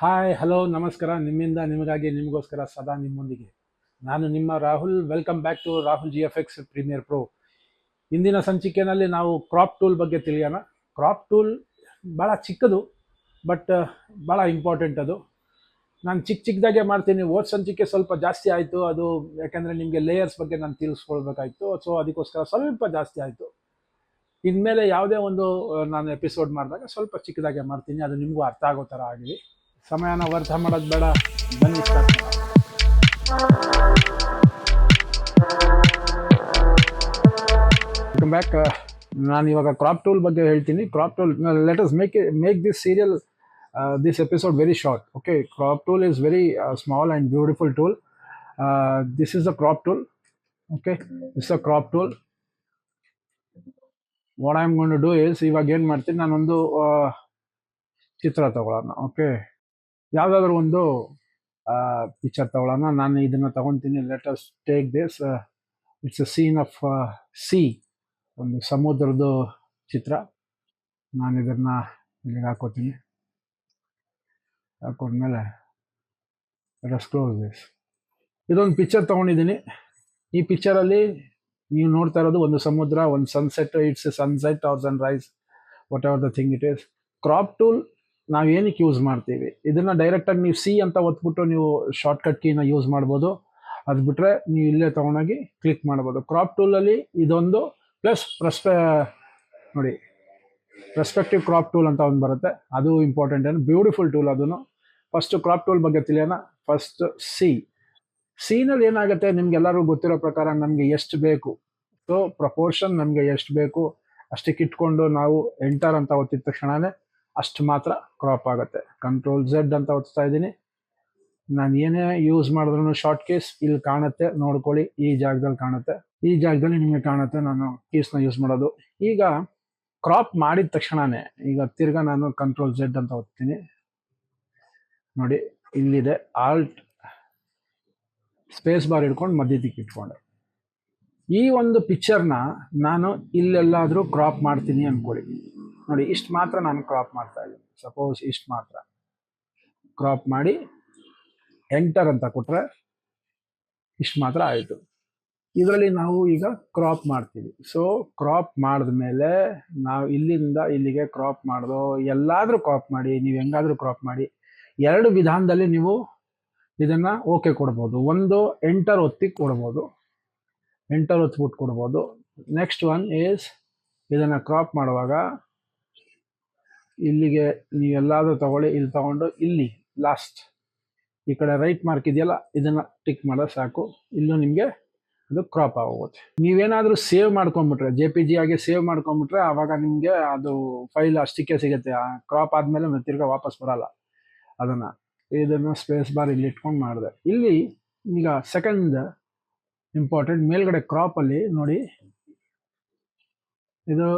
Hi hello ನಮಸ್ಕಾರ. ನಿಮ್ಮಿಂದ ನಿಮಗಾಗಿ ನಿಮಗೋಸ್ಕರ ಸದಾ ನಿಮ್ಮೊಂದಿಗೆ ನಾನು ನಿಮ್ಮ Rahul. Welcome back to Rahul GFX premiere pro. ಇಂದಿನ ಸಂಚಿಕೆಯಲ್ಲಿ ನಾವು ಕ್ರಾಪ್ ಟೂಲ್ ಬಗ್ಗೆ ತಿಳಿಯೋಣ. ಕ್ರಾಪ್ ಟೂಲ್ ಭಾಳ ಚಿಕ್ಕದು, ಬಟ್ ಭಾಳ ಇಂಪಾರ್ಟೆಂಟ್. ಅದು ನಾನು ಚಿಕ್ಕದಾಗೆ ಮಾಡ್ತೀನಿ. ಸಂಚಿಕೆ ಸ್ವಲ್ಪ ಜಾಸ್ತಿ ಆಯಿತು, ಅದು ಯಾಕೆಂದರೆ ನಿಮಗೆ ಲೇಯರ್ಸ್ ಬಗ್ಗೆ ನಾನು ತಿಳಿಸ್ಕೊಳ್ಬೇಕಾಯ್ತು. ಸೊ ಅದಕ್ಕೋಸ್ಕರ ಸ್ವಲ್ಪ ಜಾಸ್ತಿ ಆಯಿತು. ಇನ್ಮೇಲೆ ಯಾವುದೇ ಒಂದು ನಾನು ಎಪಿಸೋಡ್ ಮಾಡಿದಾಗ ಸ್ವಲ್ಪ ಚಿಕ್ಕದಾಗೆ ಮಾಡ್ತೀನಿ, ಅದು ನಿಮಗೂ ಅರ್ಥ ಆಗೋ ಥರ ಆಗಲಿ. ಸಮಯನ ವ್ಯರ್ಥ ಮಾಡೋದು ಬೇಡ, ಬನ್ನಿ ಸ್ಟಾರ್ಟ್ ಮಾಡೋಣ. Welcome back. ನಾನು ಇವಾಗ ಕ್ರಾಪ್ ಟೂಲ್ ಬಗ್ಗೆ ಹೇಳ್ತೀನಿ. Crop tool, let us make this serial, this episode very short. Okay, crop tool is very small and beautiful tool. This is the crop tool. Okay, this the crop tool. What I am going to do is, ಇವಾಗ ಏನು ಮಾಡ್ತೀನಿ, ನಾನೊಂದು ಚಿತ್ರ ತಗೊಳ್ಳೋಣ. Okay, ಯಾವುದಾದ್ರೂ ಒಂದು picture ತಗೊಳ್ಳೋಣ. ನಾನು ಇದನ್ನು ತಗೊತೀನಿ. Let us take this. It's a scene of sea, ಒಂದು ಸಮುದ್ರದ ಚಿತ್ರ. ನಾನು ಇದನ್ನು ಇಲ್ಲಿಗೆ ಹಾಕೋತೀನಿ. ಹಾಕೊಂಡ್ಮೇಲೆ ಲೆಟ್ ಅಸ್ ಕ್ಲೋಸ್ ದಿಸ್. ಇದೊಂದು ಪಿಕ್ಚರ್ ತೊಗೊಂಡಿದ್ದೀನಿ. ಈ ಪಿಕ್ಚರಲ್ಲಿ ನೀವು ನೋಡ್ತಾ ಇರೋದು ಒಂದು ಸಮುದ್ರ, ಒಂದು sunset. It's a sunset or sunrise, whatever the thing it is. Crop tool ನಾವು ಏನಕ್ಕೆ ಯೂಸ್ ಮಾಡ್ತೀವಿ, ಇದನ್ನು ಡೈರೆಕ್ಟಾಗಿ ನೀವು ಸಿ ಅಂತ ಒತ್ಬಿಟ್ಟು ನೀವು ಶಾರ್ಟ್ಕಟ್ ಕೀನ ಯೂಸ್ ಮಾಡ್ಬೋದು. ಅದು ಬಿಟ್ಟರೆ ನೀವು ಇಲ್ಲೇ ತೊಗೊಂಡೋಗಿ ಕ್ಲಿಕ್ ಮಾಡ್ಬೋದು. ಕ್ರಾಪ್ ಟೂಲಲ್ಲಿ ಇದೊಂದು ಪ್ಲಸ್ ನೋಡಿ, ಪರ್ಸ್ಪೆಕ್ಟಿವ್ ಕ್ರಾಪ್ ಟೂಲ್ ಅಂತ ಒಂದು ಬರುತ್ತೆ, ಅದು ಇಂಪಾರ್ಟೆಂಟ್. ಏನು ಬ್ಯೂಟಿಫುಲ್ ಟೂಲ್ ಅದನ್ನು. ಫಸ್ಟು ಕ್ರಾಪ್ ಟೂಲ್ ಬಗ್ಗೆ ತಿಳಿಯೋಣ. ಫಸ್ಟ್ ಸಿನಲ್ಲಿ ಏನಾಗುತ್ತೆ, ನಿಮ್ಗೆಲ್ಲರಿಗೂ ಗೊತ್ತಿರೋ ಪ್ರಕಾರ ನಮಗೆ ಎಷ್ಟು ಬೇಕು, ಸೊ ಪ್ರಪೋರ್ಷನ್ ನಮಗೆ ಎಷ್ಟು ಬೇಕು ಅಷ್ಟಕ್ಕೆ ಇಟ್ಕೊಂಡು ನಾವು ಎಂಟರ್ ಅಂತ ಒತ್ತಿದ ತಕ್ಷಣವೇ ಅಷ್ಟು ಮಾತ್ರ ಕ್ರಾಪ್ ಆಗುತ್ತೆ. Ctrl+Z ಅಂತ ಒತ್ತಾ ಇದ್ದೀನಿ. ನಾನು ಏನೇ ಯೂಸ್ ಮಾಡಿದ್ರು ಶಾರ್ಟ್ ಕೀಸ್ ಇಲ್ಲಿ ಕಾಣುತ್ತೆ, ನೋಡ್ಕೊಳ್ಳಿ. ಈ ಜಾಗದಲ್ಲಿ ಕಾಣುತ್ತೆ, ಈ ಜಾಗದಲ್ಲಿ ನಿಮಗೆ ಕಾಣುತ್ತೆ ನಾನು ಕೀಸ್ನ ಯೂಸ್ ಮಾಡೋದು. ಈಗ ಕ್ರಾಪ್ ಮಾಡಿದ ತಕ್ಷಣವೇ ಈಗ ತಿರ್ಗಾ ನಾನು Ctrl+Z ಅಂತ ಒತ್ತೀನಿ. ನೋಡಿ, ಇಲ್ಲಿದೆ ಆಲ್ಟ್ ಸ್ಪೇಸ್ ಬಾರ್ ಹಿಡ್ಕೊಂಡು ಮಧ್ಯದಕ್ಕೆ ಇಟ್ಕೊಂಡೆ. ಈ ಒಂದು ಪಿಕ್ಚರ್ನ ನಾನು ಇಲ್ಲೆಲ್ಲಾದರೂ ಕ್ರಾಪ್ ಮಾಡ್ತೀನಿ ಅಂದ್ಕೊಳ್ಳಿ. ನೋಡಿ, ಇಷ್ಟು ಮಾತ್ರ ನಾನು ಕ್ರಾಪ್ ಮಾಡ್ತಾ ಇದ್ದೀನಿ. ಸಪೋಸ್ ಇಷ್ಟು ಮಾತ್ರ ಕ್ರಾಪ್ ಮಾಡಿ ಎಂಟರ್ ಅಂತ ಕೊಟ್ಟರೆ ಇಷ್ಟು ಮಾತ್ರ ಆಯಿತು. ಇದರಲ್ಲಿ ನಾವು ಈಗ ಕ್ರಾಪ್ ಮಾಡ್ತೀವಿ. ಸೊ ಕ್ರಾಪ್ ಮಾಡಿದ್ಮೇಲೆ ನಾವು ಇಲ್ಲಿಂದ ಇಲ್ಲಿಗೆ ಕ್ರಾಪ್ ಮಾಡ್ದೋ ಎಲ್ಲಾದರೂ ಕ್ರಾಪ್ ಮಾಡಿ, ನೀವು ಹೆಂಗಾದರೂ ಕ್ರಾಪ್ ಮಾಡಿ. ಎರಡು ವಿಧಾನದಲ್ಲಿ ನೀವು ಇದನ್ನು ಓಕೆ ಕೊಡ್ಬೋದು. ಒಂದು ಎಂಟರ್ ಒತ್ತಿ ಕೊಡ್ಬೋದು, ಎಂಟರ್ ಒತ್ಬಿಟ್ಟು ಕೊಡ್ಬೋದು. ನೆಕ್ಸ್ಟ್ ಒನ್ ಈಸ್, ಇದನ್ನು ಕ್ರಾಪ್ ಮಾಡುವಾಗ ಇಲ್ಲಿಗೆ ನೀವೆಲ್ಲಾದರೂ ತಗೊಳ್ಳಿ, ಇಲ್ಲಿ ತಗೊಂಡು ಇಲ್ಲಿ ಲಾಸ್ಟ್ ಈ ಕಡೆ ರೈಟ್ ಮಾರ್ಕ್ ಇದೆಯಲ್ಲ, ಇದನ್ನು ಟಿಕ್ ಮಾಡೋದು ಸಾಕು. ಇಲ್ಲೂ ನಿಮಗೆ ಅದು ಕ್ರಾಪ್ ಆಗೋಗುತ್ತೆ. ನೀವೇನಾದರೂ ಸೇವ್ ಮಾಡ್ಕೊಂಬಿಟ್ರೆ, JPG ಆಗಿ ಸೇವ್ ಮಾಡ್ಕೊಂಬಿಟ್ರೆ ಆವಾಗ ನಿಮಗೆ ಅದು ಫೈಲ್ ಅಷ್ಟಕ್ಕೆ ಸಿಗುತ್ತೆ. ಕ್ರಾಪ್ ಆದಮೇಲೆ ತಿರ್ಗಾ ವಾಪಸ್ ಬರಲ್ಲ. ಇದನ್ನು ಸ್ಪೇಸ್ ಬಾರ್ ಇಲ್ಲಿ ಇಟ್ಕೊಂಡು ಮಾಡಿದೆ. ಇಲ್ಲಿ ಈಗ ಸೆಕೆಂಡ್ ಇಂಪಾರ್ಟೆಂಟ್, ಮೇಲ್ಗಡೆ ಕ್ರಾಪಲ್ಲಿ ನೋಡಿ, ಇದು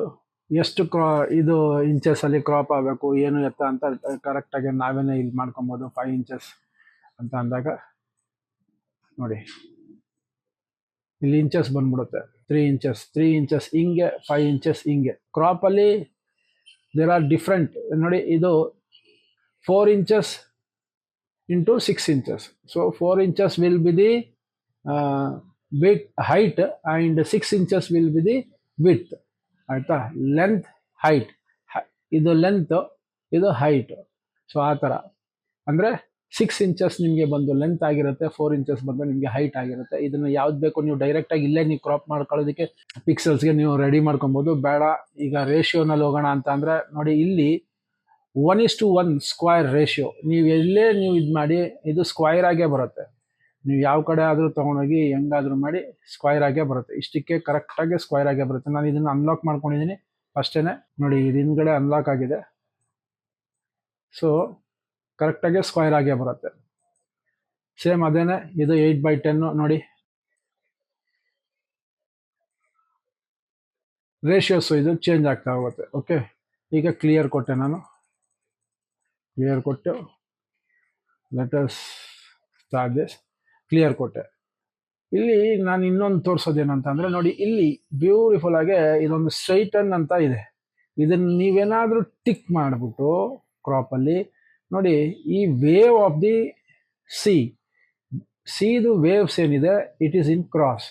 ಎಷ್ಟು ಇದು ಇಂಚಸ್ಸಲ್ಲಿ ಕ್ರಾಪ್ ಆಗಬೇಕು, ಏನು ಎತ್ತ ಅಂತ ಕರೆಕ್ಟಾಗಿ ನಾವೇನೇ ಇಲ್ಲಿ ಮಾಡ್ಕೊಬೋದು. 5 ಇಂಚಸ್ ಅಂತ ಅಂದಾಗ ನೋಡಿ, ಇಲ್ಲಿ ಇಂಚಸ್ ಬಂದ್ಬಿಡುತ್ತೆ. 3 ಇಂಚಸ್ ಹಿಂಗೆ, 5 ಇಂಚಸ್ ಹಿಂಗೆ. ಕ್ರಾಪಲ್ಲಿ ದೇರ್ ಆರ್ ಡಿಫ್ರೆಂಟ್. ನೋಡಿ, ಇದು 4 inches into 6 inches. So 4 inches will be the height and 6 inches will be the width. ಆಯಿತಾ? Length, height. ಇದು ಲೆಂತ್, ಇದು ಹೈಟ್. ಸೊ ಆ ಥರ ಅಂದರೆ 6 ಇಂಚಸ್ ನಿಮಗೆ ಬಂದು ಲೆಂತ್ ಆಗಿರುತ್ತೆ, 4 ಇಂಚಸ್ ಬಂದು ನಿಮಗೆ ಹೈಟ್ ಆಗಿರುತ್ತೆ. ಇದನ್ನು ಯಾವ್ದು ಬೇಕು ನೀವು ಡೈರೆಕ್ಟಾಗಿ ಇಲ್ಲೇ ನೀವು ಕ್ರಾಪ್ ಮಾಡ್ಕೊಳ್ಳೋದಕ್ಕೆ ಪಿಕ್ಸಲ್ಸ್ಗೆ ನೀವು ರೆಡಿ ಮಾಡ್ಕೊಬೋದು. ಬೇಡ ಈಗ ರೇಷಿಯೋನಲ್ಲಿ ಹೋಗೋಣ ಅಂತ ಅಂದರೆ ನೋಡಿ, ಇಲ್ಲಿ 1:1 ಸ್ಕ್ವೈರ್ ರೇಷಿಯೋ. ನೀವು ಎಲ್ಲೇ ನೀವು ಇದು ಮಾಡಿ, ಇದು ಸ್ಕ್ವೈರ್ ಆಗೇ ಬರುತ್ತೆ. ನೀವು ಯಾವ ಕಡೆ ಆದರೂ ತೊಗೊಂಡೋಗಿ ಹೆಂಗಾದರೂ ಮಾಡಿ ಸ್ಕ್ವೈರ್ ಆಗೇ ಬರುತ್ತೆ. ಇಷ್ಟಕ್ಕೆ ಕರೆಕ್ಟಾಗಿ ಸ್ಕ್ವೈರ್ ಆಗೇ ಬರುತ್ತೆ. ನಾನು ಇದನ್ನು ಅನ್ಲಾಕ್ ಮಾಡ್ಕೊಂಡಿದ್ದೀನಿ ಫಸ್ಟೇ. ನೋಡಿ, ಇದು ಹಿಂದ್ಗಡೆ ಅನ್ಲಾಕ್ ಆಗಿದೆ. ಸೊ ಕರೆಕ್ಟಾಗಿ ಸ್ಕ್ವೈರ್ ಆಗೇ ಬರುತ್ತೆ. ಸೇಮ್ ಅದೇನೆ, ಇದು 8:10. ನೋಡಿ, ರೇಷಿಯೋಸು ಇದು ಚೇಂಜ್ ಆಗ್ತಾ ಹೋಗುತ್ತೆ. ಓಕೆ, ಈಗ ಕ್ಲಿಯರ್ ಕೊಟ್ಟೆ. ನಾನು ಕ್ಲಿಯರ್ ಕೊಟ್ಟು let us start this. Clear ಕೊಟ್ಟೆ. ಇಲ್ಲಿ ನಾನು ಇನ್ನೊಂದು ತೋರಿಸೋದೇನಂತಂದರೆ ನೋಡಿ, ಇಲ್ಲಿ ಬ್ಯೂಟಿಫುಲ್ ಆಗಿ ಇದೊಂದು ಸ್ಟ್ರೈಟನ್ ಅಂತ ಇದೆ. ಇದನ್ನು ನೀವೇನಾದರೂ ಟಿಕ್ ಮಾಡಿಬಿಟ್ಟು ಕ್ರಾಪಲ್ಲಿ ನೋಡಿ, ಈ wave of the Siddu waves ಏನಿದೆ, ಇಟ್ ಈಸ್ ಇನ್ ಕ್ರಾಸ್.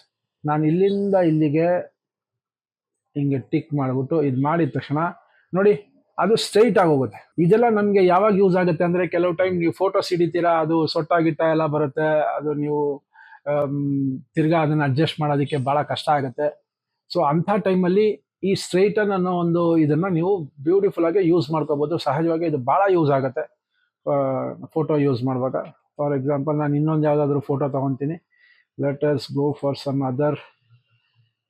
ನಾನು ಇಲ್ಲಿಂದ ಇಲ್ಲಿಗೆ ಹಿಂಗೆ ಟಿಕ್ ಮಾಡಿಬಿಟ್ಟು ಇದು ಮಾಡಿದ ತಕ್ಷಣ ನೋಡಿ ಅದು ಸ್ಟ್ರೈಟ್ ಆಗೋಗುತ್ತೆ. ಇದೆಲ್ಲ ನಮಗೆ ಯಾವಾಗ ಯೂಸ್ ಆಗುತ್ತೆ ಅಂದರೆ, ಕೆಲವು ಟೈಮ್ ನೀವು ಫೋಟೋಸ್ ಹಿಡಿತೀರಾ, ಅದು ಸೊಟ್ಟಾಗಿಟ್ಟ ಎಲ್ಲ ಬರುತ್ತೆ, ಅದು ನೀವು ತಿರ್ಗಾ ಅದನ್ನು ಅಡ್ಜಸ್ಟ್ ಮಾಡೋದಕ್ಕೆ ಭಾಳ ಕಷ್ಟ ಆಗುತ್ತೆ. ಸೊ ಅಂಥ ಟೈಮಲ್ಲಿ ಈ ಸ್ಟ್ರೈಟನ್ ಅನ್ನೋ ಒಂದು ಇದನ್ನು ನೀವು ಬ್ಯೂಟಿಫುಲ್ ಆಗಿ ಯೂಸ್ ಮಾಡ್ಕೋಬೋದು. ಸಹಜವಾಗಿ ಇದು ಭಾಳ ಯೂಸ್ ಆಗುತ್ತೆ ಫೋಟೋ ಯೂಸ್ ಮಾಡುವಾಗ. ಫಾರ್ ಎಕ್ಸಾಂಪಲ್, ನಾನು ಇನ್ನೊಂದು ಯಾವುದಾದ್ರೂ ಫೋಟೋ ತೊಗೊತೀನಿ. Let us go for some other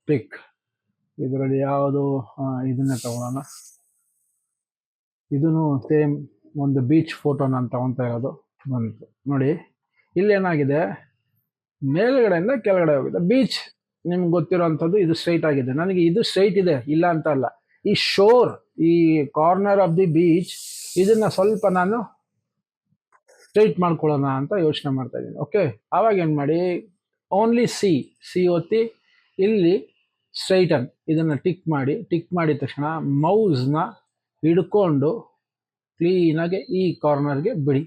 pic. ಇದರಲ್ಲಿ ಯಾವುದು, ಇದನ್ನೇ ತಗೊಳ್ಳೋಣ. ಇದೂ ಸೇಮ್ ಒಂದು ಬೀಚ್ ಫೋಟೋ ನಾನು ತಗೊತಾ ಇರೋದು ಬಂತು. ನೋಡಿ ಇಲ್ಲೇನಾಗಿದೆ, ಮೇಲ್ಗಡೆಯಿಂದ ಕೆಳಗಡೆ ಹೋಗಿದೆ. ಬೀಚ್ ನಿಮ್ಗೆ ಗೊತ್ತಿರೋವಂಥದ್ದು, ಇದು ಸ್ಟ್ರೈಟ್ ಆಗಿದೆ. ನನಗೆ ಇದು ಸ್ಟ್ರೈಟ್ ಇದೆ, ಇಲ್ಲ ಅಂತ ಅಲ್ಲ. ಈ ಶೋರ್, ಈ ಕಾರ್ನರ್ ಆಫ್ ದಿ ಬೀಚ್, ಇದನ್ನು ಸ್ವಲ್ಪ ನಾನು ಸ್ಟ್ರೈಟ್ ಮಾಡ್ಕೊಳ್ಳೋಣ ಅಂತ ಯೋಚನೆ ಮಾಡ್ತಾ ಇದ್ದೀನಿ. ಓಕೆ, ಆವಾಗ ಏನು ಮಾಡಿ, ಓನ್ಲಿ ಸಿ ಒತ್ತಿ, ಇಲ್ಲಿ ಸ್ಟ್ರೈಟನ್ ಇದನ್ನು ಟಿಕ್ ಮಾಡಿದ ತಕ್ಷಣ ಮೌಸ್ನ ಹಿಡ್ಕೊಂಡು ಕ್ಲೀನಾಗಿ ಈ ಕಾರ್ನರ್ಗೆ ಬಿಡಿ.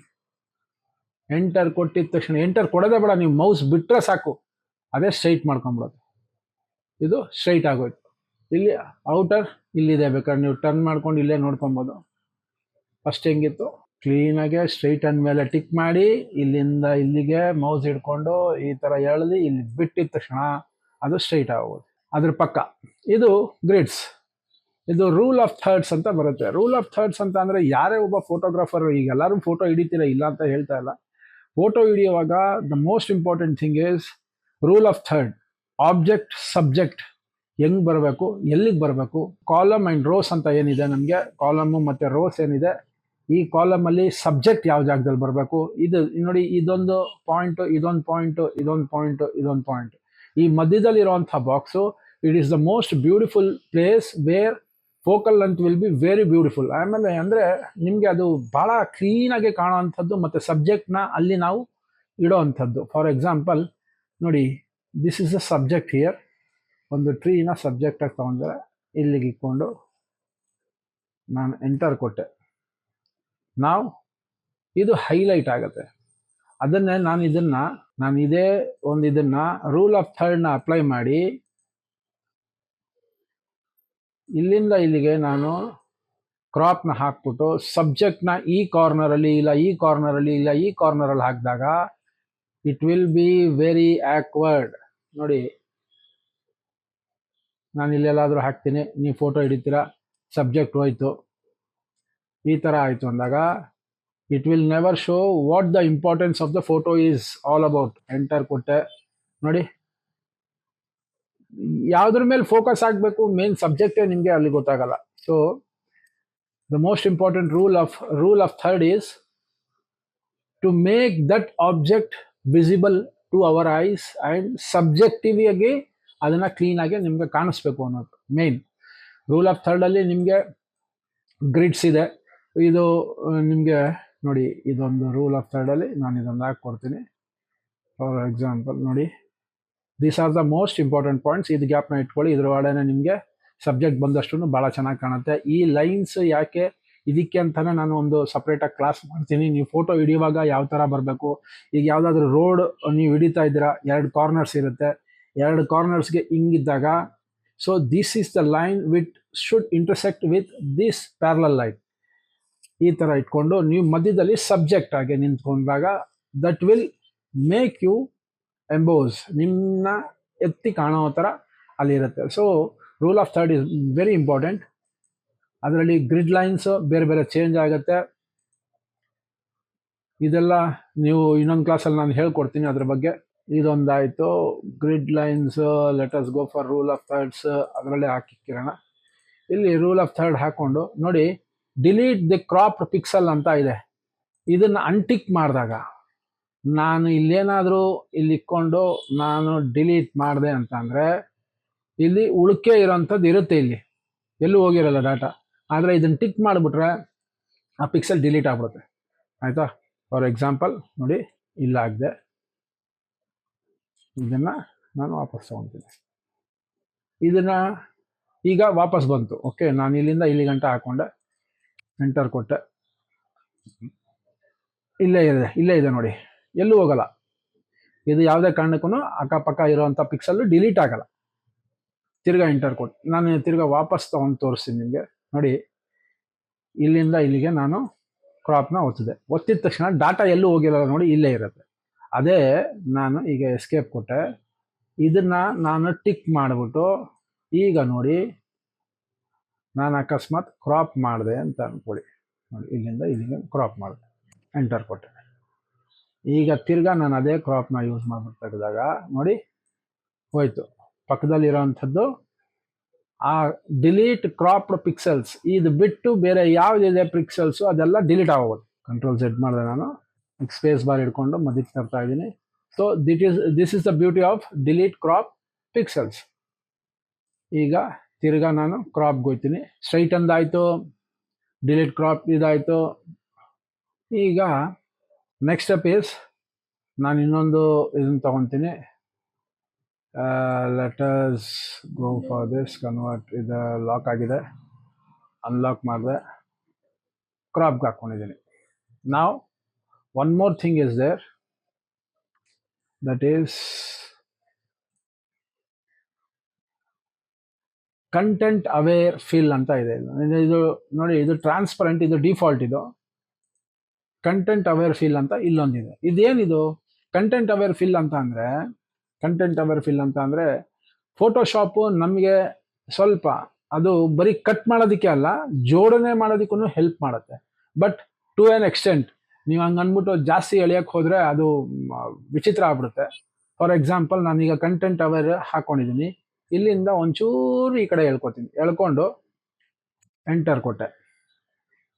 ಎಂಟರ್ ಕೊಟ್ಟಿದ ತಕ್ಷಣ, ಎಂಟರ್ ಕೊಡೋದೇ ಬೇಡ, ನೀವು ಮೌಸ್ ಬಿಟ್ಟರೆ ಸಾಕು, ಅದೇ ಸ್ಟ್ರೈಟ್ ಮಾಡ್ಕೊಂಬಿಡೋದು. ಇದು ಸ್ಟ್ರೈಟ್ ಆಗೋಯ್ತು. ಇಲ್ಲಿ ಔಟರ್ ಇಲ್ಲಿದೆ, ಬೇಕಾದ್ರೆ ನೀವು ಟರ್ನ್ ಮಾಡ್ಕೊಂಡು ಇಲ್ಲೇ ನೋಡ್ಕೊಬೋದು. ಫಸ್ಟ್ ಹೆಂಗಿತ್ತು, ಕ್ಲೀನಾಗೆ ಸ್ಟ್ರೈಟನ್ ಮೇಲೆ ಟಿಕ್ ಮಾಡಿ, ಇಲ್ಲಿಂದ ಇಲ್ಲಿಗೆ ಮೌಸ್ ಹಿಡ್ಕೊಂಡು ಈ ಥರ ಎಳೆದು ಇಲ್ಲಿ ಬಿಟ್ಟಿದ ತಕ್ಷಣ ಅದು ಸ್ಟ್ರೈಟ್ ಆಗೋದು. ಅದ್ರ ಪಕ್ಕ ಇದು ಗ್ರಿಡ್ಸ್. ಇದು ರೂಲ್ ಆಫ್ ಥರ್ಡ್ಸ್ ಅಂತ ಬರುತ್ತೆ. ರೂಲ್ ಆಫ್ ಥರ್ಡ್ಸ್ ಅಂತ ಅಂದರೆ, ಯಾರೇ ಒಬ್ಬ ಫೋಟೋಗ್ರಾಫರ್, ಈಗ ಎಲ್ಲರೂ ಫೋಟೋ ಹಿಡಿತೀರ, ಇಲ್ಲ ಅಂತ ಹೇಳ್ತಾ ಇಲ್ಲ. ಫೋಟೋ ಹಿಡಿಯುವಾಗ the most important thing is rule of third. Object subject ಹೆಂಗೆ ಬರಬೇಕು, ಎಲ್ಲಿಗೆ ಬರಬೇಕು, ಕಾಲಮ್ ಆ್ಯಂಡ್ ರೋಸ್ ಅಂತ ಏನಿದೆ, ನಮಗೆ ಕಾಲಮು ಮತ್ತು ರೋಸ್ ಏನಿದೆ, ಈ ಕಾಲಮಲ್ಲಿ ಸಬ್ಜೆಕ್ಟ್ ಯಾವ ಜಾಗದಲ್ಲಿ ಬರಬೇಕು. ಇದು ನೋಡಿ, ಇದೊಂದು ಪಾಯಿಂಟು, ಇದೊಂದು ಪಾಯಿಂಟು, ಇದೊಂದು ಪಾಯಿಂಟು, ಇದೊಂದು ಪಾಯಿಂಟ್. ಈ ಮಧ್ಯದಲ್ಲಿರುವಂಥ box, it is the most beautiful place where focal length will be very beautiful. ಆಮೇಲೆ ಅಂದರೆ ನಿಮಗೆ ಅದು ಭಾಳ ಕ್ಲೀನಾಗಿ ಕಾಣೋ ಅಂಥದ್ದು, ಮತ್ತು ಸಬ್ಜೆಕ್ಟ್ನ ಅಲ್ಲಿ ನಾವು ಇಡೋ ಅಂಥದ್ದು. ಫಾರ್ ಎಕ್ಸಾಂಪಲ್ ನೋಡಿ, this is a subject here. ಒಂದು ಟ್ರೀನ ಸಬ್ಜೆಕ್ಟಾಗಿ ತೊಗೊಂಡ್ರೆ ಇಲ್ಲಿಗೆ ಇಟ್ಕೊಂಡು ನಾನು ಎಂಟರ್ ಕೊಟ್ಟೆ. ನಾವು ಇದು ಹೈಲೈಟ್ ಆಗುತ್ತೆ. ಅದನ್ನೇ ನಾನು ಇದೇ ಒಂದು ಇದನ್ನು ರೂಲ್ ಆಫ್ ಥರ್ಡ್ನ ಅಪ್ಲೈ ಮಾಡಿ, ಇಲ್ಲಿಂದ ಇಲ್ಲಿಗೆ ನಾನು ಕ್ರಾಪ್ನ ಹಾಕ್ಬಿಟ್ಟು ಸಬ್ಜೆಕ್ಟ್ನ ಈ ಕಾರ್ನರಲ್ಲಿ ಇಲ್ಲ, ಈ ಕಾರ್ನರಲ್ಲಿ ಇಲ್ಲ, ಈ ಕಾರ್ನರಲ್ಲಿ ಹಾಕಿದಾಗ it will be very awkward. ನೋಡಿ, ನಾನು ಇಲ್ಲೆಲ್ಲಾದರೂ ಹಾಕ್ತೀನಿ, ನೀವು ಫೋಟೋ ಹಿಡಿತೀರಾ, ಸಬ್ಜೆಕ್ಟ್ ಹೋಯ್ತು, ಈ ಥರ ಆಯಿತು ಅಂದಾಗ it will never show what the importance of the photo is all about. Enter ಕೊಟ್ಟೆ. ನೋಡಿ, ಯಾವುದ್ರ ಮೇಲೆ ಫೋಕಸ್ ಆಗಬೇಕು, ಮೇನ್ ಸಬ್ಜೆಕ್ಟೇ ನಿಮಗೆ ಅಲ್ಲಿ ಗೊತ್ತಾಗಲ್ಲ. So the most important rule of third is to make that object visible to our eyes and ಸಬ್ಜೆಕ್ಟಿವಿಯಾಗಿ ಅದನ್ನು ಕ್ಲೀನಾಗಿ ನಿಮಗೆ ಕಾಣಿಸ್ಬೇಕು ಅನ್ನೋದು ಮೇನ್. ರೂಲ್ ಆಫ್ ಥರ್ಡಲ್ಲಿ ನಿಮಗೆ ಗ್ರಿಡ್ಸ್ ಇದೆ. ಇದು ನಿಮಗೆ ನೋಡಿ, ಇದೊಂದು ರೂಲ್ ಆಫ್ ಥರ್ಡಲ್ಲಿ ನಾನು ಇದೊಂದು ಹಾಕ್ಕೊಡ್ತೀನಿ. ಫಾರ್ ಎಕ್ಸಾಂಪಲ್ ನೋಡಿ, these are the most important points. ಇದು ಗ್ಯಾಪ್ನ ಇಟ್ಕೊಳ್ಳಿ, ಇದ್ರ ಒಳಗಡೆ ನಿಮಗೆ ಸಬ್ಜೆಕ್ಟ್ ಬಂದಷ್ಟು ಭಾಳ ಚೆನ್ನಾಗಿ ಕಾಣುತ್ತೆ. ಈ ಲೈನ್ಸ್ ಯಾಕೆ, ಇದಕ್ಕೆ ಅಂತಲೇ ನಾನು ಒಂದು ಸಪ್ರೇಟಾಗಿ ಕ್ಲಾಸ್ ಮಾಡ್ತೀನಿ. ನೀವು ಫೋಟೋ ಹಿಡಿಯುವಾಗ ಯಾವ ಥರ ಬರಬೇಕು. ಈಗ ಯಾವುದಾದ್ರೂ ರೋಡ್ ನೀವು ಹಿಡಿತಾ ಇದ್ದೀರಾ, 2 ಕಾರ್ನರ್ಸ್ ಇರುತ್ತೆ, 2 ಕಾರ್ನರ್ಸ್ಗೆ ಹಿಂಗಿದ್ದಾಗ, so this is the line which should intersect with this parallel line. ಈ ಥರ ಇಟ್ಕೊಂಡು ನೀವು ಮಧ್ಯದಲ್ಲಿ ಸಬ್ಜೆಕ್ಟ್ ಆಗಿ ನಿಂತ್ಕೊಂಡಾಗ that will make you emboss, ನಿಮ್ಮನ್ನ ಎತ್ತಿ ಕಾಣೋ ಥರ ಅಲ್ಲಿರುತ್ತೆ. So rule of third is very important. ಅದರಲ್ಲಿ ಗ್ರಿಡ್ ಲೈನ್ಸ್ ಬೇರೆ ಬೇರೆ ಚೇಂಜ್ ಆಗುತ್ತೆ. ಇದೆಲ್ಲ ನೀವು ಇನ್ನೊಂದು ಕ್ಲಾಸಲ್ಲಿ ನಾನು ಹೇಳ್ಕೊಡ್ತೀನಿ ಅದ್ರ ಬಗ್ಗೆ. ಇದೊಂದಾಯಿತು grid lines. Let us go for rule of thirds. ಅದರಲ್ಲೇ ಹಾಕಿಕ್ಕಿರೋಣ. ಇಲ್ಲಿ ರೂಲ್ ಆಫ್ ಥರ್ಡ್ ಹಾಕ್ಕೊಂಡು ನೋಡಿ, ಡಿಲೀಟ್ ದಿ ಕ್ರಾಪ್ಡ್ ಪಿಕ್ಸಲ್ ಅಂತ ಇದೆ. ಇದನ್ನು ಅನ್ಟಿಕ್ ಮಾಡಿದಾಗ, ನಾನು ಇಲ್ಲೇನಾದರೂ ಇಲ್ಲಿ ಇಟ್ಕೊಂಡು ನಾನು ಡಿಲೀಟ್ ಮಾಡಿದೆ ಅಂತ ಅಂದರೆ, ಇಲ್ಲಿ ಉಳಿಕೆ ಇರೋಂಥದ್ದು ಇರುತ್ತೆ, ಇಲ್ಲಿ ಎಲ್ಲೂ ಹೋಗಿರಲ್ಲ ಡಾಟಾ. ಆದರೆ ಇದನ್ನು ಟಿಕ್ ಮಾಡಿಬಿಟ್ರೆ ಆ ಪಿಕ್ಸೆಲ್ ಡಿಲೀಟ್ ಆಗ್ಬಿಡುತ್ತೆ. ಆಯಿತಾ? ಫಾರ್ ಎಕ್ಸಾಂಪಲ್ ನೋಡಿ, ಇಲ್ಲಾಗಿದೆ. ಇದನ್ನು ನಾನು ವಾಪಸ್ ತೊಗೊತೀನಿ. ಇದನ್ನು ಈಗ ವಾಪಸ್ ಬಂತು. ಓಕೆ, ನಾನು ಇಲ್ಲಿಂದ ಇಲ್ಲಿ ಗಂಟ ಹಾಕ್ಕೊಂಡೆ, ಎಂಟರ್ ಕೊಟ್ಟೆ. ಇಲ್ಲೇ ಇದೆ ನೋಡಿ, ಎಲ್ಲೂ ಹೋಗಲ್ಲ. ಇದು ಯಾವುದೇ ಕಾರಣಕ್ಕೂ ಅಕ್ಕಪಕ್ಕ ಇರುವಂಥ ಪಿಕ್ಸಲ್ ಡಿಲೀಟ್ ಆಗಲ್ಲ. ತಿರ್ಗಾ ಎಂಟರ್ ಕೊಟ್ಟು ನಾನು ತಿರ್ಗಾ ವಾಪಸ್ ತಗೊಂಡು ತೋರಿಸ್ತೀನಿ ನಿಮಗೆ. ನೋಡಿ, ಇಲ್ಲಿಂದ ಇಲ್ಲಿಗೆ ನಾನು ಕ್ರಾಪ್ನ ಒತ್ತಿದ ತಕ್ಷಣ ಡಾಟಾ ಎಲ್ಲೂ ಹೋಗಿರಲ್ಲ ನೋಡಿ, ಇಲ್ಲೇ ಇರುತ್ತೆ. ಅದೇ ನಾನು ಈಗ ಎಸ್ಕೇಪ್ ಕೊಟ್ಟೆ, ಇದನ್ನ ನಾನು ಟಿಕ್ ಮಾಡಿಬಿಟ್ಟು ಈಗ ನೋಡಿ ನಾನು ಅಕಸ್ಮಾತ್ ಕ್ರಾಪ್ ಮಾಡಿದೆ ಅಂತ ಅನ್ಕೊಳ್ಳಿ. ನೋಡಿ, ಇಲ್ಲಿಂದ ಇಲ್ಲಿಗೆ ಕ್ರಾಪ್ ಮಾಡಿದೆ, ಎಂಟರ್ ಕೊಟ್ಟೆ. ಈಗ ತಿರ್ಗಾ ನಾನು ಅದೇ ಕ್ರಾಪ್ನ ಯೂಸ್ ಮಾಡ್ಬಿಟ್ಟು ತೆಗೆದಾಗ ನೋಡಿ ಹೋಯ್ತು. ಪಕ್ಕದಲ್ಲಿರೋವಂಥದ್ದು ಆ ಡಿಲೀಟ್ ಕ್ರಾಪ್ಡ್ ಪಿಕ್ಸೆಲ್ಸ್ ಇದು ಬಿಟ್ಟು ಬೇರೆ ಯಾವುದಿದೆ ಪಿಕ್ಸೆಲ್ಸು ಅದೆಲ್ಲ ಡಿಲೀಟ್ ಆಗೋದು. ಕಂಟ್ರೋಲ್ Z ಮಾಡಿದೆ ನಾನು, ಸ್ಪೇಸ್ ಬಾರ್ ಹಿಡ್ಕೊಂಡು ಮಧ್ಯಕ್ಕೆ ತರ್ತಾ ಇದ್ದೀನಿ. So this is the beauty of delete crop pixels. ಈಗ ತಿರ್ಗಾ ನಾನು ಕ್ರಾಪ್ಗೆ ಹೋಗ್ತೀನಿ. ಸ್ಟ್ರೈಟ್ ಅಂದಾಯಿತು, ಡಿಲೀಟ್ ಕ್ರಾಪ್ ಇದಾಯಿತು. ಈಗ ನೆಕ್ಸ್ಟ್ ಸ್ಟೆಪ್ ಈಸ್ ನಾನು ಇನ್ನೊಂದು ಇದನ್ನು ತಗೊತೀನಿ. Let's go for this convert. ಇದು ಲಾಕ್ ಆಗಿದೆ, ಅನ್ಲಾಕ್ ಮಾಡಿದೆ, ಕ್ರಾಪ್ಗೆ ಹಾಕ್ಕೊಂಡಿದ್ದೀನಿ. ನಾವು one more thing is there, that is content aware fill ಅಂತ ಇದೆ. ಇದು ನೋಡಿ, ಇದು ಟ್ರಾನ್ಸ್ಪರೆಂಟ್, ಇದು ಡಿಫಾಲ್ಟ್. ಇದು ಕಂಟೆಂಟ್ ಅವೇರ್ ಫಿಲ್ ಅಂತ ಇಲ್ಲೊಂದಿದೆ. ಇದೇನಿದು ಕಂಟೆಂಟ್ ಅವೇರ್ ಫಿಲ್ ಅಂತ ಅಂದರೆ ಫೋಟೋಶಾಪು ನಮಗೆ ಸ್ವಲ್ಪ ಅದು ಬರೀ ಕಟ್ ಮಾಡೋದಕ್ಕೆ ಅಲ್ಲ, ಜೋಡಣೆ ಮಾಡೋದಕ್ಕೂ ಹೆಲ್ಪ್ ಮಾಡುತ್ತೆ. ಬಟ್ ಟು ಆನ್ ಎಕ್ಸ್ಟೆಂಟ್ ನೀವು ಹಂಗೆ ಅಂದ್ಬಿಟ್ಟು ಜಾಸ್ತಿ ಎಳೆಯಕ್ಕೆ ಹೋದರೆ ಅದು ವಿಚಿತ್ರ ಆಗ್ಬಿಡುತ್ತೆ. ಫಾರ್ ಎಕ್ಸಾಂಪಲ್, ನಾನೀಗ ಕಂಟೆಂಟ್ ಅವೇರ್ ಹಾಕ್ಕೊಂಡಿದ್ದೀನಿ. ಇಲ್ಲಿಂದ ಒಂಚೂರು ಈ ಕಡೆ ಎಳ್ಕೊಂಡು ಎಂಟರ್ ಕೊಟ್ಟೆ.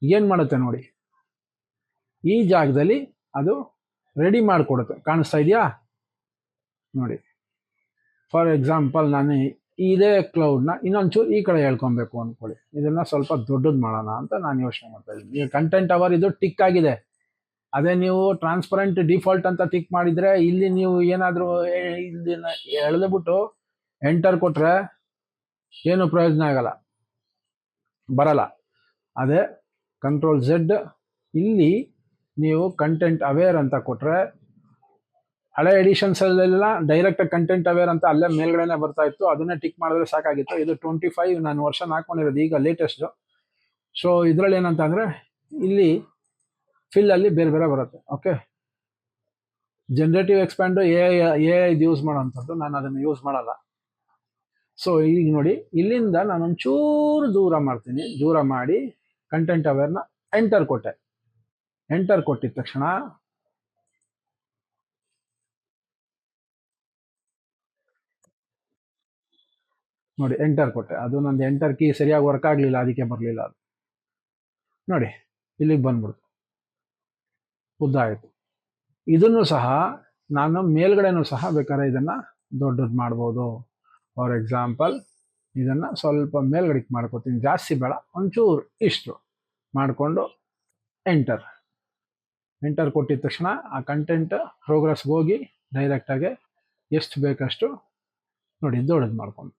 ಏನು ಮಾಡುತ್ತೆ ನೋಡಿ, ಈ ಜಾಗದಲ್ಲಿ ಅದು ರೆಡಿ ಮಾಡಿಕೊಡುತ್ತೆ. ಕಾಣಿಸ್ತಾ ಇದೆಯಾ ನೋಡಿ. ಫಾರ್ ಎಕ್ಸಾಂಪಲ್, ನಾನು ಇದೇ ಕ್ಲೌಡ್ನ ಇನ್ನೊಂಚೂರು ಈ ಕಡೆ ಹೇಳ್ಕೊಬೇಕು ಅಂದ್ಕೊಳ್ಳಿ. ಇದನ್ನು ಸ್ವಲ್ಪ ದೊಡ್ಡದು ಮಾಡೋಣ ಅಂತ ನಾನು ಯೋಚನೆ ಮಾಡ್ತಾ ಇದ್ದೀನಿ. ಈಗ ಕಂಟೆಂಟ್ ಅವರ್ ಇದು ಟಿಕ್ ಆಗಿದೆ. ಅದೇ ನೀವು ಟ್ರಾನ್ಸ್ಪರೆಂಟ್ ಡಿಫಾಲ್ಟ್ ಅಂತ ಟಿಕ್ ಮಾಡಿದರೆ ಇಲ್ಲಿ ನೀವು ಏನಾದರೂ ಇದನ್ನ ಎಳೆದ್ಬಿಟ್ಟು ಎಂಟರ್ ಕೊಟ್ಟರೆ ಏನು ಪ್ರಯೋಜನ ಆಗಲ್ಲ, ಬರಲ್ಲ. ಅದೇ ಕಂಟ್ರೋಲ್ Z, ಇಲ್ಲಿ ನೀವು ಕಂಟೆಂಟ್ ಅವೇರ್ ಅಂತ ಕೊಟ್ಟರೆ, ಹಳೆ ಎಡಿಷನ್ಸಲ್ಲೆಲ್ಲ ಡೈರೆಕ್ಟ್ ಕಂಟೆಂಟ್ ಅವೇರ್ ಅಂತ ಅಲ್ಲೇ ಮೇಲ್ಗಡೆನೆ ಬರ್ತಾ ಇತ್ತು, ಅದನ್ನೇ ಟಿಕ್ ಮಾಡಿದ್ರೆ ಸಾಕಾಗಿತ್ತು. ಇದು 25 ನಾನು ವರ್ಷ ಹಾಕ್ಕೊಂಡಿರೋದು, ಈಗ ಲೇಟೆಸ್ಟು. ಸೊ ಇದರಲ್ಲಿ ಏನಂತ ಅಂದರೆ, ಇಲ್ಲಿ ಫಿಲ್ಲಲ್ಲಿ ಬೇರೆ ಬೇರೆ ಬರುತ್ತೆ. ಓಕೆ, ಜನರೇಟಿವ್ ಎಕ್ಸ್ಪ್ಯಾಂಡು ಎ ಇದು ಯೂಸ್ ಮಾಡೋವಂಥದ್ದು, ನಾನು ಅದನ್ನು ಯೂಸ್ ಮಾಡಲ್ಲ. ಸೊ ಈಗ ನೋಡಿ, ಇಲ್ಲಿಂದ ನಾನು ಒಂಚೂರು ದೂರ ಮಾಡಿ ಕಂಟೆಂಟ್ ಅವೇರ್ನ ಎಂಟರ್ ಕೊಟ್ಟೆ. ಎಂಟರ್ ಕೊಟ್ಟಿದ ತಕ್ಷಣ ನೋಡಿ ಎಂಟರ್ ಕೊಟ್ಟೆ. ಅದು ನಂದು ಎಂಟರ್ ಕೀ ಸರಿಯಾಗಿ ವರ್ಕ್ ಆಗಲಿಲ್ಲ, ಅದಕ್ಕೆ ಬರಲಿಲ್ಲ ಅದು. ನೋಡಿ ಇಲ್ಲಿಗೆ ಬಂದ್ಬಿಡ್ತು, ಉದ್ದ ಆಯಿತು. ಇದನ್ನು ಸಹ ನಾನು ಮೇಲ್ಗಡೆನೂ ಸಹ ಬೇಕಾದ್ರೆ ಇದನ್ನು ದೊಡ್ಡದು ಮಾಡ್ಬೋದು. ಫಾರ್ ಎಕ್ಸಾಂಪಲ್, ಇದನ್ನು ಸ್ವಲ್ಪ ಮೇಲ್ಗಡೆಗೆ ಮಾಡ್ಕೊತೀನಿ, ಜಾಸ್ತಿ ಬೇಡ, ಒಂಚೂರು ಇಷ್ಟು ಮಾಡಿಕೊಂಡು ಎಂಟರ್ ಕೊಟ್ಟಿದ ತಕ್ಷಣ ಆ ಕಂಟೆಂಟ್ ಪ್ರೋಗ್ರೆಸ್ಗೆ ಹೋಗಿ ಡೈರೆಕ್ಟಾಗಿ ಎಷ್ಟು ಬೇಕಷ್ಟು ನೋಡಿ ದೊಡ್ಡದು ಮಾಡ್ಕೊಂಡು.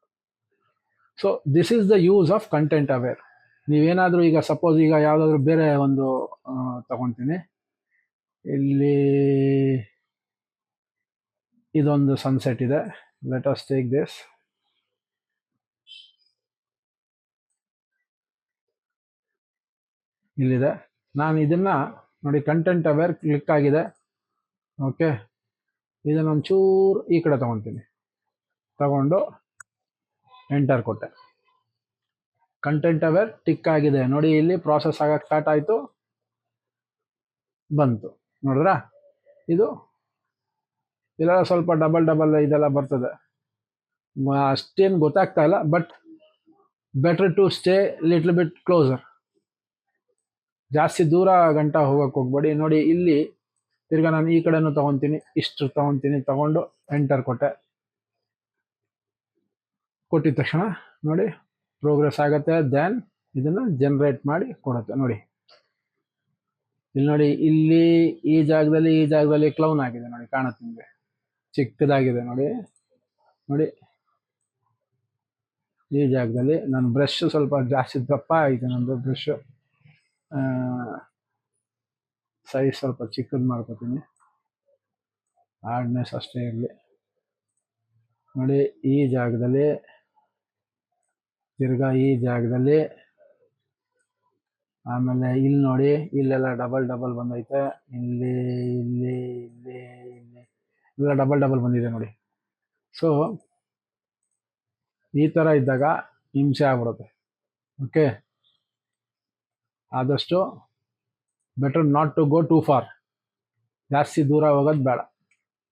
So this is the use of content aware. ನೀವೇನಾದರೂ ಈಗ ಸಪೋಸ್ ಈಗ ಯಾವುದಾದ್ರೂ ಬೇರೆ ಒಂದು ತಗೊತೀನಿ, ಇಲ್ಲಿ ಇದೊಂದು ಸನ್ಸೆಟ್ ಇದೆ. Let us take this. ಇಲ್ಲಿದೆ. ನಾನು ಇದನ್ನು ನೋಡಿ ಕಂಟೆಂಟ್ ಅವೇರ್ ಕ್ಲಿಕ್ ಆಗಿದೆ. ಓಕೆ, ಇದನ್ನೊಂಚೂರು ಈ ಕಡೆ ತಗೊಂಡು ಎಂಟರ್ ಕೊಟ್ಟೆ. ಕಂಟೆಂಟ್ ಅವೇರ್ ಟಿಕ್ ಆಗಿದೆ ನೋಡಿ, ಇಲ್ಲಿ ಪ್ರಾಸೆಸ್ ಆಗಕ್ಕೆ ಸ್ಟಾರ್ಟ್ ಆಯಿತು, ಬಂತು. ನೋಡಿದ್ರಾ, ಇದು ಇದೆಲ್ಲ ಸ್ವಲ್ಪ ಡಬಲ್ ಇದೆಲ್ಲ ಬರ್ತದೆ, ಅಷ್ಟೇನು ಗೊತ್ತಾಗ್ತಾ ಇಲ್ಲ. But better to stay little bit closer. ಜಾಸ್ತಿ ದೂರ ಗಂಟ ಹೋಗಕ್ಕೆ ಹೋಗ್ಬೇಡಿ. ನೋಡಿ ಇಲ್ಲಿ ತಿರ್ಗಾ ನಾನು ಈ ಕಡೆನೂ ತಗೊತೀನಿ, ಇಷ್ಟು ತಗೊಂಡು ಎಂಟರ್ ಕೊಟ್ಟಿದ ತಕ್ಷಣ ನೋಡಿ ಪ್ರೋಗ್ರೆಸ್ ಆಗುತ್ತೆ. ದೆನ್ ಇದನ್ನು ಜನರೇಟ್ ಮಾಡಿ ಕೊಡುತ್ತೆ. ನೋಡಿ ಇಲ್ಲಿ ನೋಡಿ, ಇಲ್ಲಿ ಈ ಜಾಗದಲ್ಲಿ ಕ್ಲೌನ್ ಆಗಿದೆ ನೋಡಿ, ಕಾಣುತ್ತೆ ನಿಮಗೆ, ಚಿಕ್ಕದಾಗಿದೆ ನೋಡಿ. ಈ ಜಾಗದಲ್ಲಿ ನನ್ನ ಬ್ರಷ್ ಸ್ವಲ್ಪ ಜಾಸ್ತಿ ದಪ್ಪ ಆಯಿತು, ನಂದು ಬ್ರಷ್ ಸೈಜ್ ಸ್ವಲ್ಪ ಚಿಕ್ಕದು ಮಾಡ್ಕೋತೀನಿ, ಹಾರ್ಡ್ನೆಸ್ ಅಷ್ಟೇ ಇರಲಿ. ನೋಡಿ ಈ ಜಾಗದಲ್ಲಿ, ತಿರ್ಗಾ ಈ ಜಾಗದಲ್ಲಿ, ಆಮೇಲೆ ಇಲ್ಲಿ ನೋಡಿ ಇಲ್ಲೆಲ್ಲ ಡಬಲ್ ಬಂದೈತೆ, ಇಲ್ಲಿ ಇಲ್ಲಿ ಇಲ್ಲಿ ಇಲ್ಲಿ ಇವೆಲ್ಲ ಡಬಲ್ ಬಂದಿದೆ ನೋಡಿ. ಸೊ ಈ ಥರ ಇದ್ದಾಗ ಹಿಂಸೆ ಆಗ್ಬಿಡುತ್ತೆ. ಓಕೆ, ಆದಷ್ಟು better not to go too far, ಜಾಸ್ತಿ ದೂರ ಹೋಗೋದು ಬೇಡ.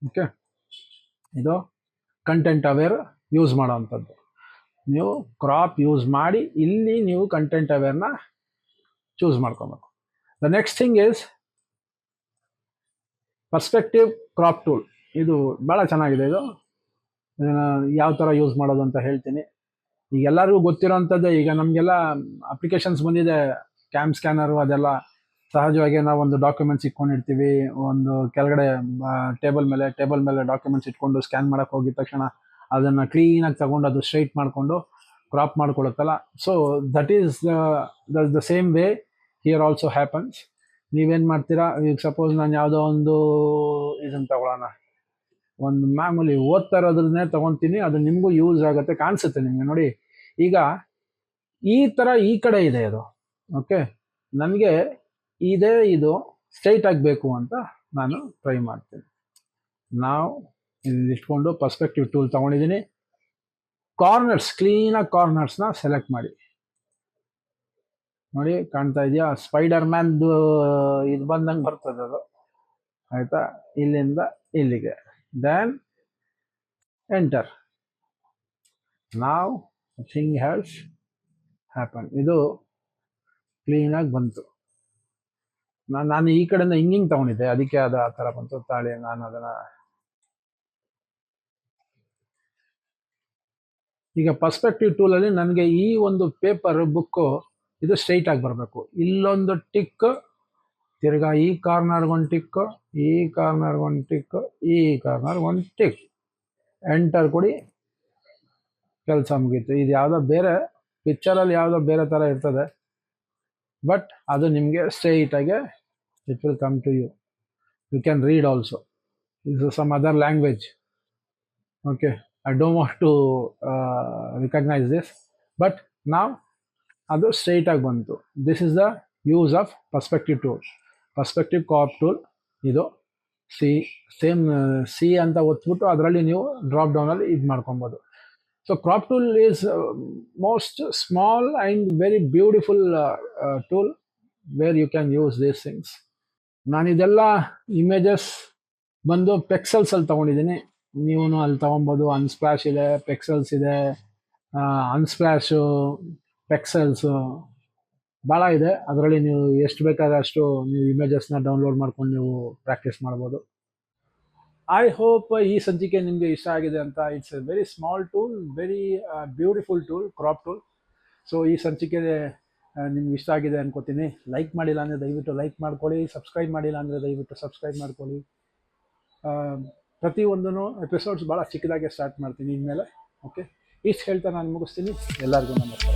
ಓಕೆ, ಇದು ಕಂಟೆಂಟ್ ಅವೇರ್ ಯೂಸ್ ಮಾಡೋವಂಥದ್ದು. ನೀವು ಕ್ರಾಪ್ ಯೂಸ್ ಮಾಡಿ ಇಲ್ಲಿ ನೀವು ಕಂಟೆಂಟ್ ಅವೇರ್ನ ಚೂಸ್ ಮಾಡ್ಕೊಬೇಕು. The next thing is perspective crop tool. ಇದು ಭಾಳ ಚೆನ್ನಾಗಿದೆ. ಇದು ಯಾವ ಥರ ಯೂಸ್ ಮಾಡೋದು ಅಂತ ಹೇಳ್ತೀನಿ. ಈಗ ಎಲ್ಲರಿಗೂ ಗೊತ್ತಿರೋವಂಥದ್ದೇ. ಈಗ ನಮಗೆಲ್ಲ ಅಪ್ಲಿಕೇಶನ್ಸ್ ಬಂದಿದೆ, ಕ್ಯಾಮ್ ಸ್ಕ್ಯಾನರು, ಅದೆಲ್ಲ ಸಹಜವಾಗಿ ನಾವು ಒಂದು ಡಾಕ್ಯುಮೆಂಟ್ಸ್ ಇಟ್ಕೊಂಡಿರ್ತೀವಿ, ಒಂದು ಕೆಳಗಡೆ ಟೇಬಲ್ ಮೇಲೆ ಡಾಕ್ಯುಮೆಂಟ್ಸ್ ಇಟ್ಕೊಂಡು ಸ್ಕ್ಯಾನ್ ಮಾಡೋಕ್ಕೆ ಹೋಗಿದ ತಕ್ಷಣ ಅದನ್ನು ಕ್ಲೀನಾಗಿ ತಗೊಂಡು ಅದು ಸ್ಟ್ರೈಟ್ ಮಾಡಿಕೊಂಡು ಕ್ರಾಪ್ ಮಾಡ್ಕೊಳುತ್ತಲ್ಲ. So that is the same way here also happens. ನೀವೇನು ಮಾಡ್ತೀರಾ, ಈಗ ಸಪೋಸ್ ನಾನು ಯಾವುದೋ ಒಂದು ಇದನ್ನು ತಗೊಳ್ಳೋಣ, ಒಂದು ಮಾಮೂಲಿ ಓದ್ತಾ ಇರೋದ್ರನ್ನೇ ತೊಗೊತೀನಿ, ಅದು ನಿಮಗೂ ಯೂಸ್ ಆಗುತ್ತೆ, ಕಾಣಿಸುತ್ತೆ ನಿಮಗೆ. ನೋಡಿ ಈಗ ಈ ಥರ ಈ ಕಡೆ ಇದೆ ಅದು. ಓಕೆ, ನನಗೆ ಇದು ಸ್ಟ್ರೈಟ್ ಆಗಬೇಕು ಅಂತ ನಾನು ಟ್ರೈ ಮಾಡ್ತೀನಿ. ನಾವು ಇಲ್ಲಿ ಇಟ್ಕೊಂಡು ಪರ್ಸ್ಪೆಕ್ಟಿವ್ ಟೂಲ್ ತೊಗೊಂಡಿದ್ದೀನಿ. ಕಾರ್ನರ್ಸ್, ಕ್ಲೀನಾಗಿ ಕಾರ್ನರ್ಸ್ನ ಸೆಲೆಕ್ಟ್ ಮಾಡಿ. ನೋಡಿ ಕಾಣ್ತಾ ಇದೆಯಾ, ಸ್ಪೈಡರ್ ಮ್ಯಾನ್ದು ಇದು ಬಂದಂಗೆ ಬರ್ತದೆ ಅದು, ಆಯಿತಾ, ಇಲ್ಲಿಂದ ಇಲ್ಲಿಗೆ. Then enter. Now thing has happen. ಇದು ಕ್ಲೀನಾಗಿ ಬಂತು. ನಾನು ಈ ಕಡೆಯಿಂದ ಹಿಂಗಿಂಗ್ ತಗೊಂಡಿದ್ದೆ, ಅದಕ್ಕೆ ಅದು ಆ ಥರ ಬಂತು. ತಾಳಿ ನಾನು ಅದನ್ನು ಈಗ ಪರ್ಸ್ಪೆಕ್ಟಿವ್ ಟೂಲಲ್ಲಿ ನನಗೆ ಈ ಒಂದು ಪೇಪರ್ ಬುಕ್ಕು ಇದು ಸ್ಟ್ರೈಟ್ ಆಗಿ ಬರಬೇಕು. ಇಲ್ಲೊಂದು ಟಿಕ್, ತಿರ್ಗಾ ಈ ಕಾರ್ನರ್ಗೊಂದು ಟಿಕ್, ಈ ಕಾರ್ನರ್ಗೊಂದು ಟಿಕ್, ಈ ಕಾರ್ನರ್ಗೊಂದು ಟಿಕ್, ಎಂಟರ್ ಕೊಡಿ, ಕೆಲಸ ಮುಗೀತು. ಇದು ಯಾವುದೋ ಬೇರೆ ಪಿಕ್ಚರಲ್ಲಿ ಯಾವುದೋ ಬೇರೆ ಥರ ಇರ್ತದೆ, ಬಟ್ ಅದು ನಿಮಗೆ ಸ್ಟ್ರೈಟಾಗೆ it will come to you. You can read also. ಇದು some other language. Okay, I don't want to recognize this, but now ಅದು ಸ್ಟ್ರೈಟ್ ಆಗಿ ಬಂತು. This is the use of perspective tool. Perspective crop tool ಇದು C ಅಂತ ಒತ್ಬಿಟ್ಟು ಅದರಲ್ಲಿ ನೀವು drop ಡೌನಲ್ಲಿ ಇದು ಮಾಡ್ಕೊಬೋದು. So crop tool is most small and very beautiful tool where you can use these things. ನಾನು ಇದೆಲ್ಲ ಇಮೇಜಸ್ ಬಂದು ಪೆಕ್ಸಲ್ಸಲ್ಲಿ ತೊಗೊಂಡಿದ್ದೀನಿ. ನೀವು ಅಲ್ಲಿ ತೊಗೊಬೋದು. ಅನ್ಸ್ಪ್ಲಾಶ್ ಇದೆ, ಪೆಕ್ಸಲ್ಸ್ ಇದೆ, ಅನ್ಸ್ಪ್ಲಾಶು, ಪೆಕ್ಸಲ್ಸು ಭಾಳ ಇದೆ. ಅದರಲ್ಲಿ ನೀವು ಎಷ್ಟು ಬೇಕಾದ್ರೆ ಅಷ್ಟು ನೀವು ಇಮೇಜಸ್ನ ಡೌನ್ಲೋಡ್ ಮಾಡ್ಕೊಂಡು ನೀವು ಪ್ರಾಕ್ಟೀಸ್ ಮಾಡ್ಬೋದು. ಐ ಹೋಪ್ ಈ ಸಂಚಿಕೆ ನಿಮಗೆ ಇಷ್ಟ ಆಗಿದೆ ಅಂತ. It's A very small tool, very beautiful tool, crop tool. So ಈ ಸಂಚಿಕೆ ನಿಮ್ಗೆ ಇಷ್ಟ ಆಗಿದೆ ಅನ್ಕೋತೀನಿ. ಲೈಕ್ ಮಾಡಿಲ್ಲ ಅಂದರೆ ದಯವಿಟ್ಟು ಲೈಕ್ ಮಾಡ್ಕೊಳ್ಳಿ, ಸಬ್ಸ್ಕ್ರೈಬ್ ಮಾಡಿಲ್ಲ ಅಂದರೆ ದಯವಿಟ್ಟು ಸಬ್ಸ್ಕ್ರೈಬ್ ಮಾಡ್ಕೊಳ್ಳಿ. ಪ್ರತಿಯೊಂದೂ ಎಪಿಸೋಡ್ಸ್ ಭಾಳ ಚಿಕ್ಕದಾಗೆ ಸ್ಟಾರ್ಟ್ ಮಾಡ್ತೀನಿ ಇನ್ಮೇಲೆ. ಓಕೆ, ಇಷ್ಟು ಹೇಳ್ತಾ ನಾನು ಮುಗಿಸ್ತೀನಿ. ಎಲ್ಲರಿಗೂ ನಮಸ್ಕಾರ.